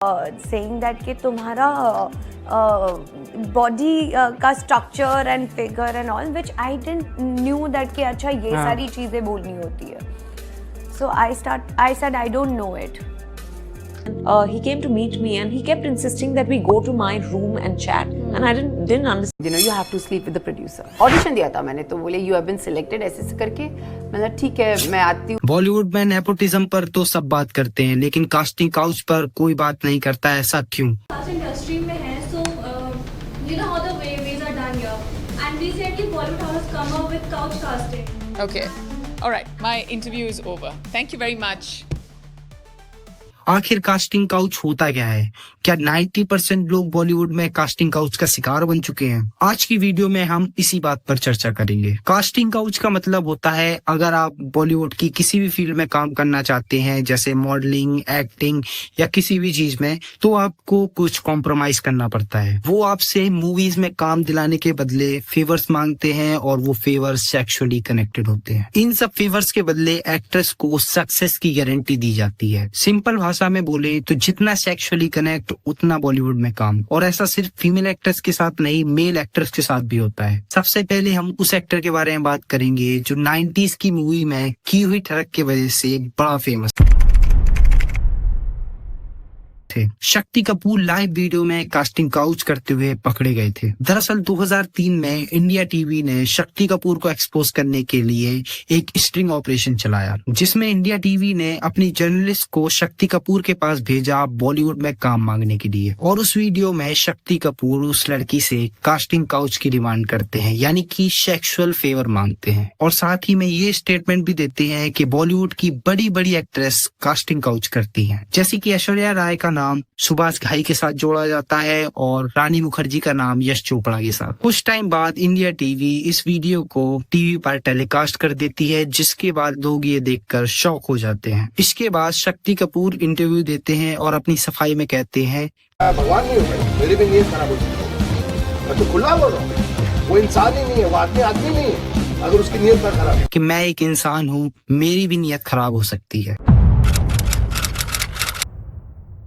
saying that कि तुम्हारा body का structure and figure and all which I didn't knew that कि अच्छा ये सारी चीज़ें बोलनी होती है. So I said I don't know it. He came to meet me and he kept insisting that we go to my room and chat. And I didn't understand. You know, you have to sleep with the producer. Audition दिया था मैंने, तो बोले you have been selected ऐसे करके. मैंने ठीक है मैं आती हूँ. बॉलीवुड में नेपोटिज्म पर तो सब बात करते हैं, लेकिन कास्टिंग काउच पर कोई बात नहीं करता, ऐसा क्यों? इंडस्ट्री में है, so you know how the ways are done here. And recently Bollywood has come up with couch casting. Okay. All right. My interview is over. Thank you very much. आखिर कास्टिंग काउच होता क्या है? क्या 90% लोग बॉलीवुड में casting couch का शिकार बन चुके हैं? आज की वीडियो में हम इसी बात पर चर्चा करेंगे. कास्टिंग काउच का मतलब होता है अगर आप बॉलीवुड की किसी भी फील्ड में काम करना चाहते हैं, जैसे मॉडलिंग, एक्टिंग या किसी भी चीज में, तो आपको कुछ कॉम्प्रोमाइज करना पड़ता है. वो आपसे मूवीज में काम दिलाने के बदले फेवर्स मांगते हैं और वो फेवर्स सेक्सुअली कनेक्टेड होते हैं. इन सब फेवर्स के बदले एक्ट्रेस को सक्सेस की गारंटी दी जाती है. सिंपल भाषा में बोले तो जितना सेक्सुअली कनेक्ट उतना बॉलीवुड में काम. और ऐसा सिर्फ फीमेल एक्ट्रेस के साथ नहीं, मेल एक्ट्रेस के साथ भी होता है. सबसे पहले हम उस एक्टर के बारे में बात करेंगे जो 90s की मूवी में की हुई ठड़क की वजह से बड़ा फेमस थे. शक्ति कपूर लाइव वीडियो में कास्टिंग काउच करते हुए पकड़े गए थे. दरअसल 2003 में इंडिया टीवी ने शक्ति कपूर को एक्सपोज करने के लिए एक स्ट्रिंग ऑपरेशन चलाया, जिसमें इंडिया टीवी ने अपनी जर्नलिस्ट को शक्ति कपूर के पास भेजा बॉलीवुड में काम मांगने के लिए. और उस वीडियो में शक्ति कपूर उस लड़की से कास्टिंग काउच की डिमांड करते हैं, यानी कि सेक्सुअल फेवर मांगते हैं. और साथ ही में ये स्टेटमेंट भी देते हैं कि बॉलीवुड की बड़ी बड़ी एक्ट्रेस कास्टिंग काउच करती हैं, जैसे कि ऐश्वर्या राय का नाम सुभाष घाई के साथ जोड़ा जाता है और रानी मुखर्जी का नाम यश चोपड़ा के साथ. कुछ टाइम बाद इंडिया टीवी इस वीडियो को टीवी पर टेलीकास्ट कर देती है, जिसके बाद लोग ये देखकर शॉक हो जाते हैं. इसके बाद शक्ति कपूर इंटरव्यू देते हैं और अपनी सफाई में कहते हैं, भगवान नहीं हूँ, मेरी भी नीयत खराब हो सकती है. मैं तो खुला बोल रहा हूँ, वो इंसान ही नहीं है, वो आदमी नहीं है. अगर उसकी नीयत ना खराब है कि मैं एक इंसान हूँ, मेरी भी नीयत खराब हो सकती है.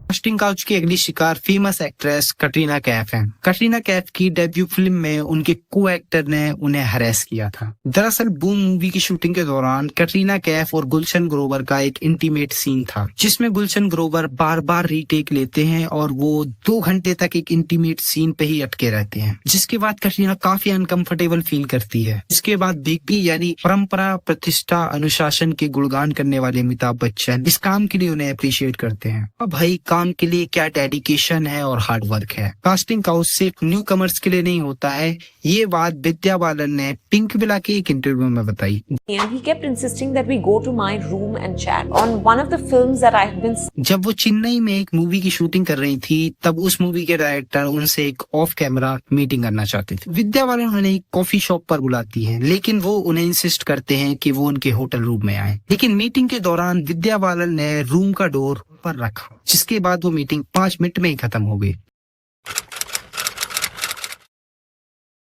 कास्टिंग काउच की अगली शिकार फेमस एक्ट्रेस कटरीना कैफ है. कटरीना कैफ की डेब्यू फिल्म में उनके को एक्टर ने उन्हें हरेस किया था. दरअसल बूम मूवी की शूटिंग के दौरान कटरीना कैफ और गुलशन ग्रोवर का एक इंटीमेट सीन था, जिसमें गुलशन ग्रोवर बार बार रीटेक लेते हैं और वो 2 घंटे तक एक इंटीमेट सीन पे ही अटके रहते हैं, जिसके बाद कटरीना काफी अनकंफर्टेबल फील करती है. इसके बाद बिग बी यानी परंपरा, प्रतिष्ठा, अनुशासन के गुणगान करने वाले अमिताभ बच्चन इस काम के लिए उन्हें अप्रिशिएट करते हैं. अब भाई काम के लिए क्या डेडिकेशन है और हार्ड वर्क है. कास्टिंग काउच सिर्फ न्यू कमर्स के लिए नहीं होता है. ये बात विद्या बालन ने पिंक विला के एक इंटरव्यू में बताई. And he kept insisting that we go to my room and chat. On one of the films that I have been. जब वो चेन्नई में एक मूवी की शूटिंग कर रही थी, तब उस मूवी के डायरेक्टर उनसे एक ऑफ कैमरा मीटिंग करना चाहते थे. विद्या बालन उन्हें एक कॉफी शॉप पर बुलाती है, लेकिन वो उन्हें इंसिस्ट करते हैं कि वो उनके होटल रूम में आए. लेकिन मीटिंग के दौरान विद्या बालन ने रूम का डोर पर रखा, जिसके बाद वो मीटिंग 5 मिनट में ही खत्म हो गई.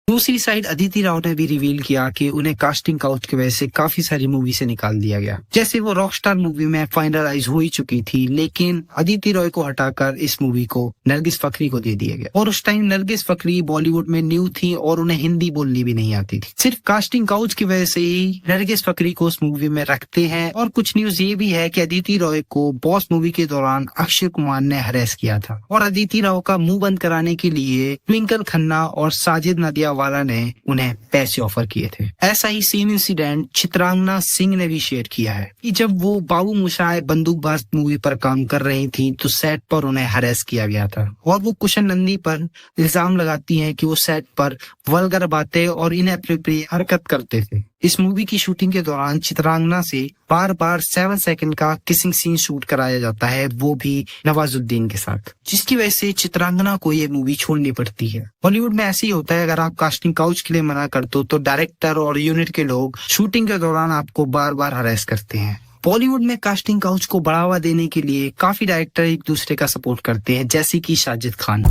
दूसरी साइड अदिति राव ने भी रिवील किया कि उन्हें कास्टिंग काउच की वजह से काफी सारी मूवी से निकाल दिया गया. जैसे वो रॉकस्टार मूवी में फाइनलाइज हो ही चुकी थी, लेकिन अदिति रॉय को हटाकर इस मूवी को नरगिस फकरी को दे दिया गया. और उस टाइम नरगिस फकरी बॉलीवुड में न्यू थी और उन्हें हिंदी बोलनी भी नहीं आती थी. सिर्फ कास्टिंग काउच की वजह से ही नरगिस फकरी को उस मूवी में रखते हैं. और कुछ न्यूज ये भी है कि अदिति रॉय को बॉस मूवी के दौरान अक्षय कुमार ने हरेस किया था और अदिति राव का मुंह बंद कराने के लिए ट्विंकल खन्ना और साजिद नदिया वाला ने उन्हें पैसे ऑफर किए थे. ऐसा ही सेम इंसिडेंट चित्रांगना सिंह ने भी शेयर किया है कि जब वो बाबू मोशाय बंदूकबाज मूवी पर काम कर रही थी, तो सेट पर उन्हें हरेस किया गया था. और वो कुशन नंदी पर इल्जाम लगाती हैं कि वो सेट पर वल्गर बातें और इनएप्रोप्रिएट हरकत करते थे. इस मूवी की शूटिंग के दौरान चित्रांगना से बार बार 7 सेकंड का किसिंग सीन शूट कराया जाता है, वो भी नवाजुद्दीन के साथ, जिसकी वजह से चित्रांगना को ये मूवी छोड़नी पड़ती है. बॉलीवुड में ऐसे ही होता है, अगर आप कास्टिंग काउच के लिए मना कर दो तो डायरेक्टर और यूनिट के लोग शूटिंग के दौरान आपको बार बार हरेस करते हैं. बॉलीवुड में कास्टिंग काउच को बढ़ावा देने के लिए काफी डायरेक्टर एक दूसरे का सपोर्ट करते हैं, जैसे कि साजिद खान,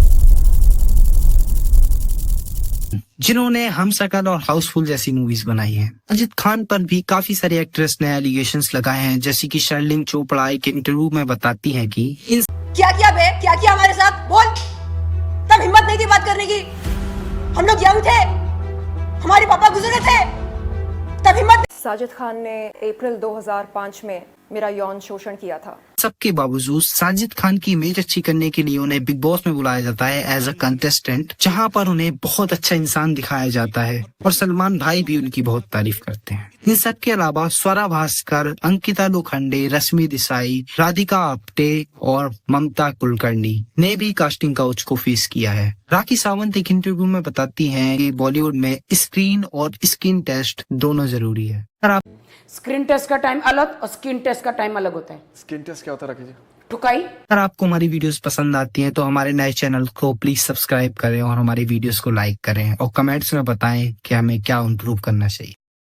जिन्होंने हम शकल और हाउसफुल जैसी मूवीज बनाई हैं. अजित खान पर भी काफी सारे एक्ट्रेस ने एलिगेशंस लगाए हैं, जैसे कि शर्लिन चोपड़ा एक इंटरव्यू में बताती हैं कि क्या क्या पे क्या किया हमारे साथ बोल। तब हिम्मत नहीं थी बात करने की। हम लोग यंग थे, हमारे पापा गुजरे थे, तब हिम्मत। साजिद खान ने अप्रैल 2005 में मेरा यौन शोषण किया था। सबके बावजूद साजिद खान की इमेज अच्छी करने के लिए उन्हें बिग बॉस में बुलाया जाता है एज अ कंटेस्टेंट, जहां पर उन्हें बहुत अच्छा इंसान दिखाया जाता है और सलमान भाई भी उनकी बहुत तारीफ करते हैं। इन सब के अलावा स्वरा भास्कर, अंकिता लोखंडे, रश्मि देसाई, राधिका आप्टे और ममता कुलकर्णी ने भी कास्टिंग काउच को फेस किया है। राखी सावंत एक इंटरव्यू में बताती हैं कि बॉलीवुड में स्क्रीन और स्किन टेस्ट दोनों जरूरी है। स्क्रीन टेस्ट का टाइम अलग और स्किन टेस्ट का टाइम अलग होता है। स्किन टेस्ट क्या होता है राखी जी? ठुकाई। अगर आपको हमारी वीडियोस पसंद आती हैं तो हमारे नए चैनल को प्लीज सब्सक्राइब करें और हमारी वीडियोस को लाइक करें और कमेंट्स में बताएं कि हमें क्या इम्प्रूव करना चाहिए।